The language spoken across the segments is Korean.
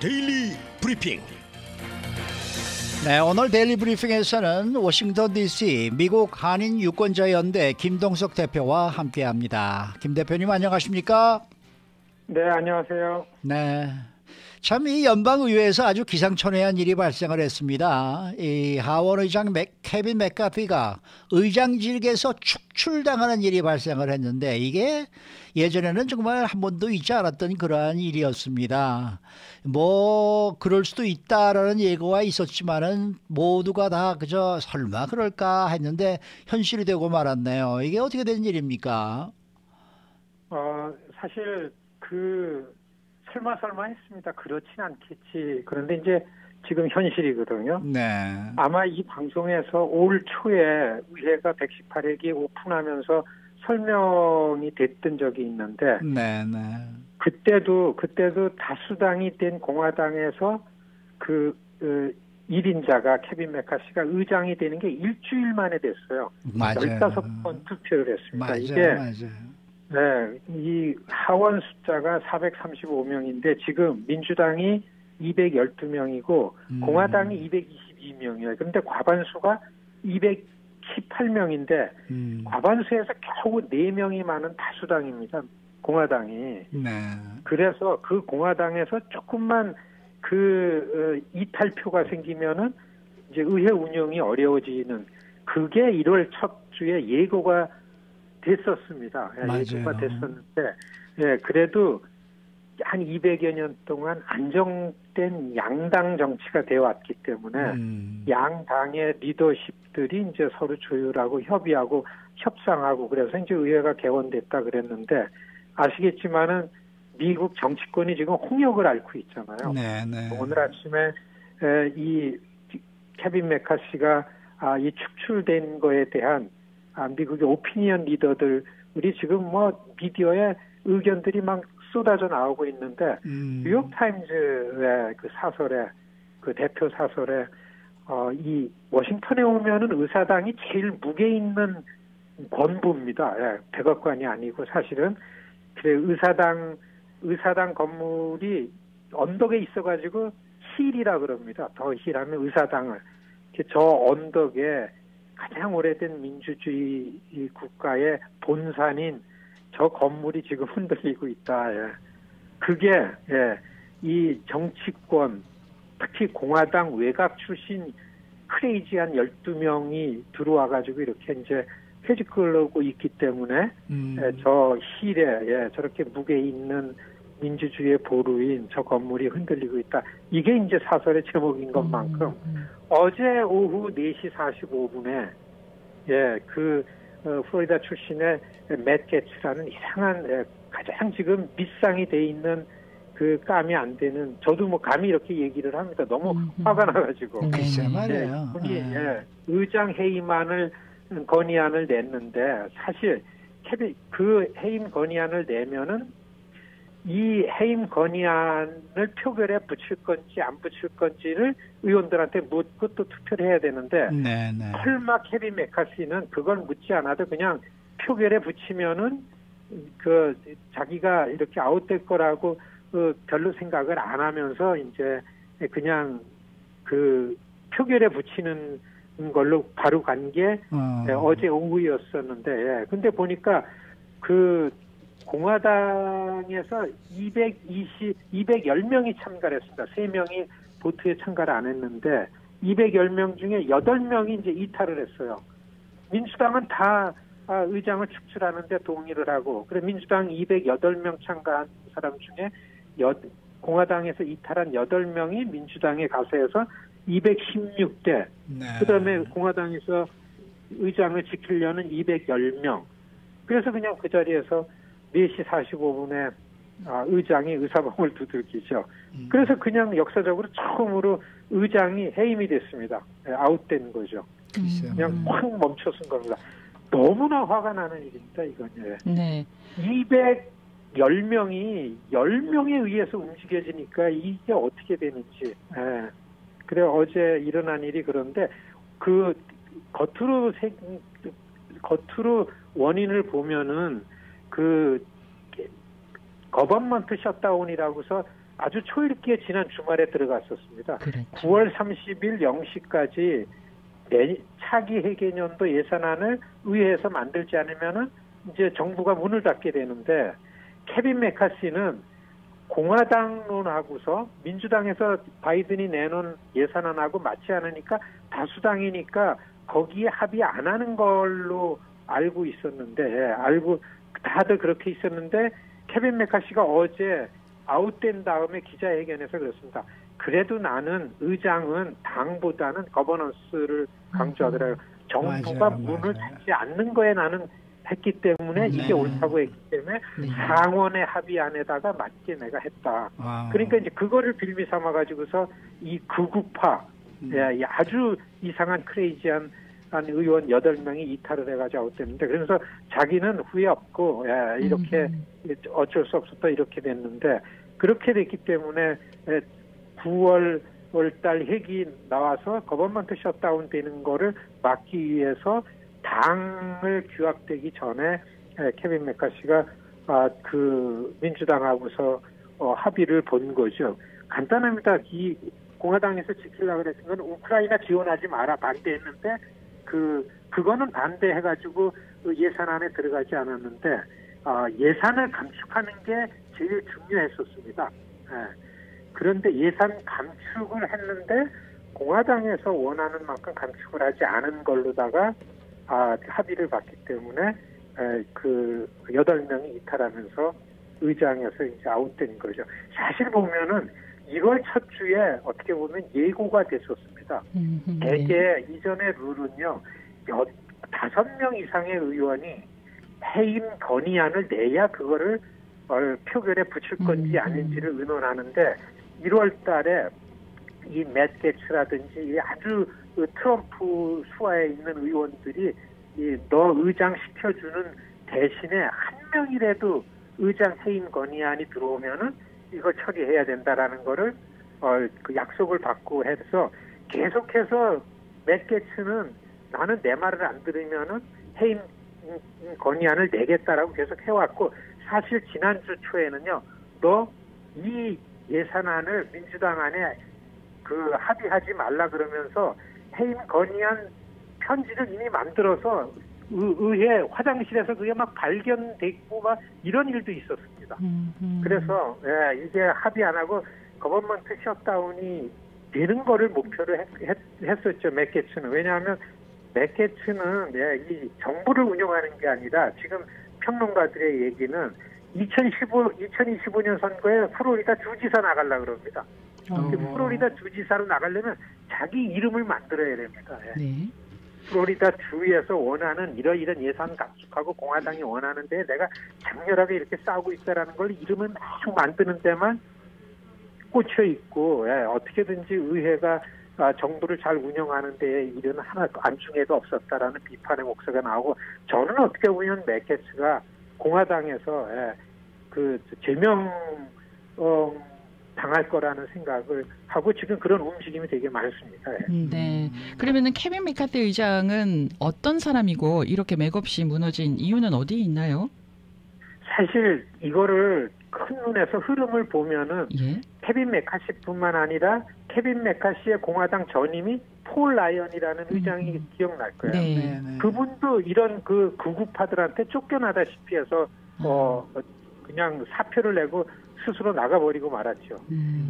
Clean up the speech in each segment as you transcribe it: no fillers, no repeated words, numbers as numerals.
데일리 브리핑. 네, 오늘 데일리 브리핑에서는 워싱턴 DC 미국 한인 유권자 연대 김동석 대표와 함께합니다. 김 대표님 안녕하십니까? 네, 안녕하세요. 네, 참 이 연방의회에서 아주 기상천외한 일이 발생을 했습니다. 이 하원 의장 케빈 맥카피가 의장직에서 축출당하는 일이 발생을 했는데 이게 예전에는 정말 한 번도 있지 않았던 그러한 일이었습니다. 뭐 그럴 수도 있다라는 예고가 있었지만은 모두가 다 그저 설마 그럴까 했는데 현실이 되고 말았네요. 이게 어떻게 된 일입니까? 사실 설마 했습니다. 그렇진 않겠지. 그런데 이제 지금 현실이거든요. 네. 아마 이 방송에서 올 초에 의회가 118회기 오픈하면서 설명이 됐던 적이 있는데, 네. 그때도 다수당이 된 공화당에서 1인자가 케빈 메카시가 의장이 되는 게 일주일 만에 됐어요. 맞아요. 15번 투표를 했습니다. 맞아요. 네, 이 하원 숫자가 435명인데 지금 민주당이 212명이고 공화당이 222명이에요. 그런데 과반수가 218명인데 과반수에서 겨우 4명이 많은 다수당입니다. 공화당이. 네. 그래서 그 공화당에서 조금만 이탈표가 생기면은 이제 의회 운영이 어려워지는, 그게 1월 첫 주에 예고가 됐었습니다. 예고가 됐었는데, 그래도 한 200여 년 동안 안정된 양당 정치가 되어 왔기 때문에 양당의 리더십들이 이제 서로 조율하고 협의하고 협상하고 그래서 이제 의회가 개원됐다 그랬는데, 아시겠지만은 미국 정치권이 지금 홍역을 앓고 있잖아요. 네. 오늘 아침에 이 케빈 메카시가 이 축출된 거에 대한 미국의 오피니언 리더들이 지금 미디어에 의견들이 막 쏟아져 나오고 있는데, 뉴욕타임즈의 그 사설에, 그 대표 사설에 이 워싱턴에 오면은 의사당이 제일 무게 있는 권부입니다. 백악관이 아니고 사실은. 그래, 의사당 건물이 언덕에 있어가지고 힐이라 그럽니다. 더 힐하면 의사당을. 저 언덕에 가장 오래된 민주주의 국가의 본산인 저 건물이 지금 흔들리고 있다. 그게 이 정치권, 특히 공화당 외곽 출신 크레이지한 12명이 들어와가지고 이렇게 이제 회집걸고 있기 때문에 저 힐에 저렇게 무게 있는 민주주의의 보루인 저 건물이 흔들리고 있다. 이게 이제 사설의 제목인 것만큼 어제 오후 4시 45분에 플로리다 출신의 맷 게츠라는 이상한 가장 지금 밑상이 돼 있는 그 감이 안 되는, 저도 뭐 감히 이렇게 얘기를 합니다. 너무 화가 나가지고. 글쎄 말이에요. 분이 의장 해임안을 건의안을 냈는데, 사실 그 해임 건의안을 내면은 이 해임 건의안을 표결에 붙일 건지 안 붙일 건지를 의원들한테 묻고 또 투표를 해야 되는데, 설마 케빈 메카시는 그걸 묻지 않아도 그냥 표결에 붙이면은 자기가 이렇게 아웃될 거라고 별로 생각을 안 하면서 이제 그냥 표결에 붙이는 걸로 바로 간 게 어제 오후였었는데, 근데 보니까 공화당에서 210명이 참가를 했습니다. 3명이 보트에 참가를 안 했는데 210명 중에 8명이 이제 이탈을 했어요. 민주당은 다 의장을 축출하는데 동의를 하고, 그래 민주당 208명 참가한 사람 중에 공화당에서 이탈한 8명이 민주당에 가서 해서 216대. 그다음에 공화당에서 의장을 지키려는 210명. 그래서 그냥 그 자리에서 4시 45분에 의장이 의사봉을 두들기죠. 그래서 그냥 역사적으로 처음으로 의장이 해임이 됐습니다. 아웃된 거죠. 그냥 확 멈춰선 겁니다. 너무나 화가 나는 일입니다, 이건. 네. 210명이 10명에 의해서 움직여지니까 이게 어떻게 되는지. 그래, 어제 일어난 일이 그런데 겉으로 원인을 보면은 거버먼트 셧다운이라고서 아주 초읽기에 지난 주말에 들어갔었습니다. 그렇죠. 9월 30일 0시까지 차기 회계년도 예산안을 의회에서 만들지 않으면은 이제 정부가 문을 닫게 되는데 케빈 메카시는 공화당론하고서 민주당에서 바이든이 내놓은 예산안하고 맞지 않으니까 다수당이니까 거기에 합의 안 하는 걸로 알고 있었는데 다들 그렇게 있었는데 케빈 메카시가 어제 아웃된 다음에 기자회견에서 그렇습니다. 그래도 나는 의장은 당보다는 거버넌스를 강조하더라고요. 정부가 맞아요, 문을 맞아요. 닫지 않는 거에 나는 했기 때문에 이게 네. 옳다고 했기 때문에 네. 상원의 합의안에다가 맞게 내가 했다. 그러니까 이제 그거를 빌미 삼아 가지고서 이 극우파 이 아주 이상한 크레이지한 의원 8명이 이탈을 해가지고 아웃됐는데 그래서 자기는 후회 없고 이렇게 어쩔 수 없었다 이렇게 됐는데 그렇게 됐기 때문에 9월 달 회기 나와서 거버먼트 셧다운 되는 거를 막기 위해서 당을 규합되기 전에 케빈 메카시가 그 민주당하고서 합의를 본 거죠. 간단합니다. 이 공화당에서 지키려고 그랬던 건 우크라이나 지원하지 마라 반대했는데 그거는 반대해가지고 예산안에 들어가지 않았는데 예산을 감축하는 게 제일 중요했었습니다. 그런데 예산 감축을 했는데 공화당에서 원하는 만큼 감축을 하지 않은 걸로다가 합의를 봤기 때문에 그 8명이 이탈하면서 의장에서 이제 아웃된 거죠. 사실 보면은 1월 첫 주에 어떻게 보면 예고가 됐었습니다. 대개 이전의 룰은요, 5명 이상의 의원이 해임 건의안을 내야 그거를 표결에 붙일 건지 아닌지를 의논하는데 1월 달에 이 맷 게츠라든지 아주 트럼프 수하에 있는 의원들이 너 의장 시켜주는 대신에 한 명이라도 의장 해임 건의안이 들어오면은 이거 처리해야 된다라는 거를 그 약속을 받고 해서 계속해서 맷 게츠는 나는 내 말을 안 들으면은 해임 건의안을 내겠다라고 계속 해왔고 사실 지난주 초에는요 너 이 예산안을 민주당 안에 그 합의하지 말라 그러면서 해임 건의안 편지를 이미 만들어서 의회 화장실에서 그게 막 발견됐고 막 이런 일도 있었습니다. 그래서 이게 합의 안 하고 거버먼트 셧다운이 되는 거를 목표로 했었죠. 맷 게츠는. 왜냐하면 맷 게츠는 이 정부를 운영하는 게 아니라 지금 평론가들의 얘기는 2025년 선거에 플로리다 주지사 나가려고 그럽니다. 플로리다 주지사로 나가려면 자기 이름을 만들어야 됩니다. 네. 플로리다 주에서 원하는 이런 예산 감축하고 공화당이 원하는데 내가 장렬하게 이렇게 싸우고 있다라는 걸 이름을 막 만드는 데만 꽂혀 있고 어떻게든지 의회가 정부를 잘 운영하는 데에 일은 하나 안중에도 없었다라는 비판의 목소리가 나오고 저는 어떻게 보면 맷 게츠가 공화당에서 그 제명 당할 거라는 생각을 하고 지금 그런 움직임이 되게 많습니다. 네. 그러면은 케빈 메카티 의장은 어떤 사람이고 이렇게 맥없이 무너진 이유는 어디에 있나요? 사실 이거를 큰 눈에서 흐름을 보면은 예. 케빈 메카시뿐만 아니라 케빈 메카시의 공화당 전임이 폴 라이언이라는 의장이 기억날 거예요. 네. 그분도 이런 그 극우파들한테 쫓겨나다시피 해서 그냥 사표를 내고 스스로 나가버리고 말았죠.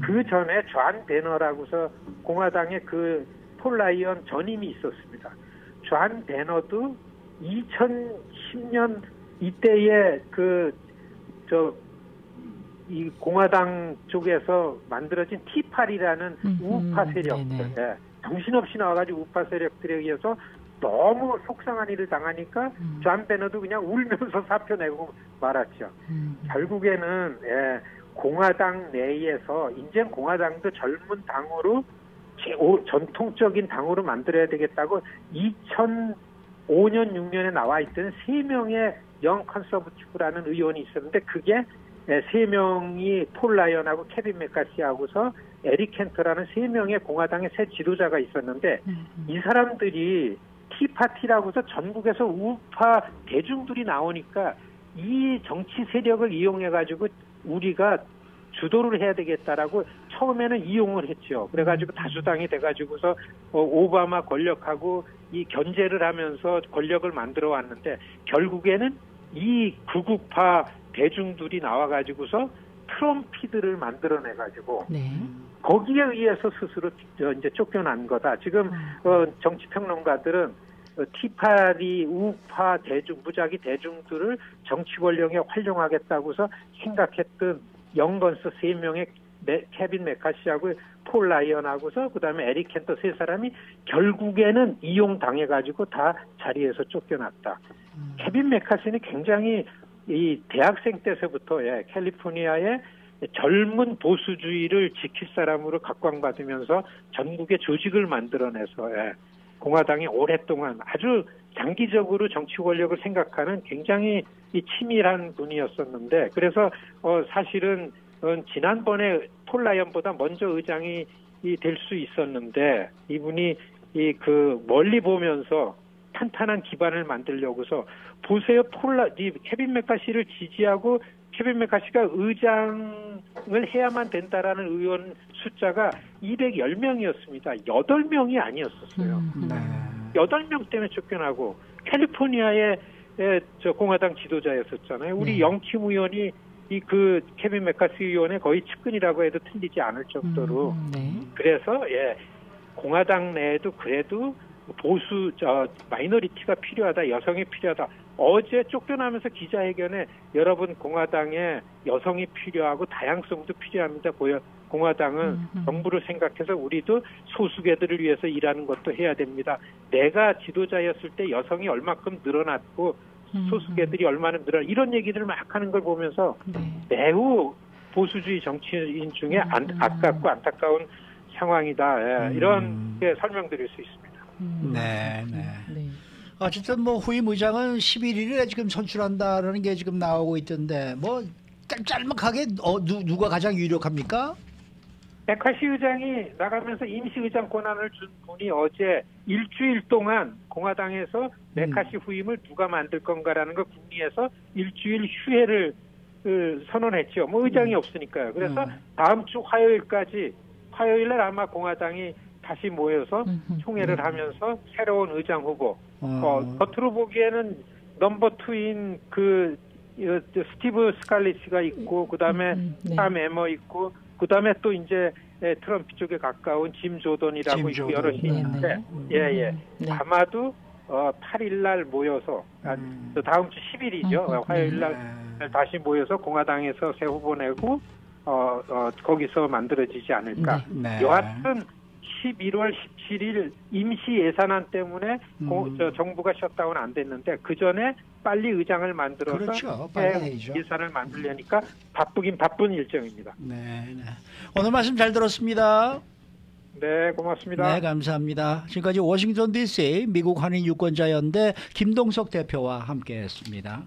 그 전에 존 배너라고서 공화당의 그 폴 라이언 전임이 있었습니다. 존 배너도 2010년 이때에 이 공화당 쪽에서 만들어진 티파리라는 우파 세력들, 정신없이 나와가지고 우파 세력들에 의해서 너무 속상한 일을 당하니까 존 배너도 그냥 울면서 사표 내고 말았죠. 결국에는 공화당 내에서 이제 공화당도 젊은 당으로 전통적인 당으로 만들어야 되겠다고 2005년 6년에 나와 있던 3명의 영 컨서버티브라는 의원이 있었는데 그게 3명이 폴 라이언하고 케빈 메카시하고서 에릭 켄터라는 3명의 공화당의 새 지도자가 있었는데 이 사람들이 티파티라고서 전국에서 우파 대중들이 나오니까 이 정치 세력을 이용해가지고 우리가 주도를 해야 되겠다라고 처음에는 이용을 했죠. 그래가지고 다수당이 돼가지고서 오바마 권력하고 이 견제를 하면서 권력을 만들어 왔는데 결국에는 이 극우파 대중들이 나와가지고서 트럼피드를 만들어내가지고 네. 거기에 의해서 스스로 이제 쫓겨난 거다. 지금 정치평론가들은 티파리 우파 대중 무작위 대중들을 정치 권력에 활용하겠다고서 생각했던 영건스 3명의 케빈 메카시하고 폴 라이언하고서 그다음에 에릭 켄터 3사람이 결국에는 이용당해가지고 다 자리에서 쫓겨났다. 케빈 메카시는 굉장히 이 대학생 때서부터 캘리포니아의 젊은 보수주의를 지킬 사람으로 각광받으면서 전국의 조직을 만들어내서 공화당이 오랫동안 아주 장기적으로 정치 권력을 생각하는 굉장히 이 치밀한 분이었었는데 그래서 사실은 지난번에 폴 라이언보다 먼저 의장이 될 수 있었는데 이분이 그 멀리 보면서 탄탄한 기반을 만들려고서 보세요. 케빈 메카시를 지지하고 케빈 메카시가 의장을 해야만 된다라는 의원 숫자가 210명이었습니다. 8명이 아니었었어요. 8명 때문에 쫓겨나고 캘리포니아의 저 공화당 지도자였었잖아요. 우리 영킴 의원이 그 케빈 메카시 의원의 거의 측근이라고 해도 틀리지 않을 정도로 네. 그래서 공화당 내에도 그래도 보수 마이너리티가 필요하다, 여성이 필요하다. 어제 쫓겨나면서 기자회견에 여러분 공화당에 여성이 필요하고 다양성도 필요합니다. 공화당은 정부를 생각해서 우리도 소수계들을 위해서 일하는 것도 해야 됩니다. 내가 지도자였을 때 여성이 얼마큼 늘어났고 소수계들이 얼마나 이런 얘기를 막 하는 걸 보면서 매우 보수주의 정치인 중에 아깝고 안타까운 상황이다. 이런 게 설명드릴 수 있습니다. 네. 어쨌든 뭐 후임 의장은 11일에 지금 선출한다라는 게 지금 나오고 있던데 뭐 짤막하게 누가 가장 유력합니까? 메카시 의장이 나가면서 임시 의장 권한을 준 분이 어제 일주일 동안 공화당에서 메카시 후임을 누가 만들 건가라는 걸 국리에서 일주일 휴회를 선언했죠. 뭐 의장이 없으니까요. 그래서 다음 주 화요일날 아마 공화당이 다시 모여서 총회를 하면서 새로운 의장 후보 겉으로 보기에는 넘버 2인 그 스티브 스칼리치가 있고 그다음에 sam 에머 있고 그다음에 또 이제 트럼프 쪽에 가까운 짐 조던이라고 있고 여럿이 있는데 아마도 8일 날 모여서 다음 주 10일이죠. 화요일 날 다시 모여서 공화당에서 새 후보 내고 거기서 만들어지지 않을까. 여하튼 11월 17일 임시 예산안 때문에 정부가 셧다운 안 됐는데 그 전에 빨리 의장을 만들어서 그렇죠. 빨리 예산을 만들려니까 바쁘긴 바쁜 일정입니다. 네. 오늘 말씀 잘 들었습니다. 네, 고맙습니다. 네, 감사합니다. 지금까지 워싱턴 DC 미국 한인 유권자연대 김동석 대표와 함께했습니다.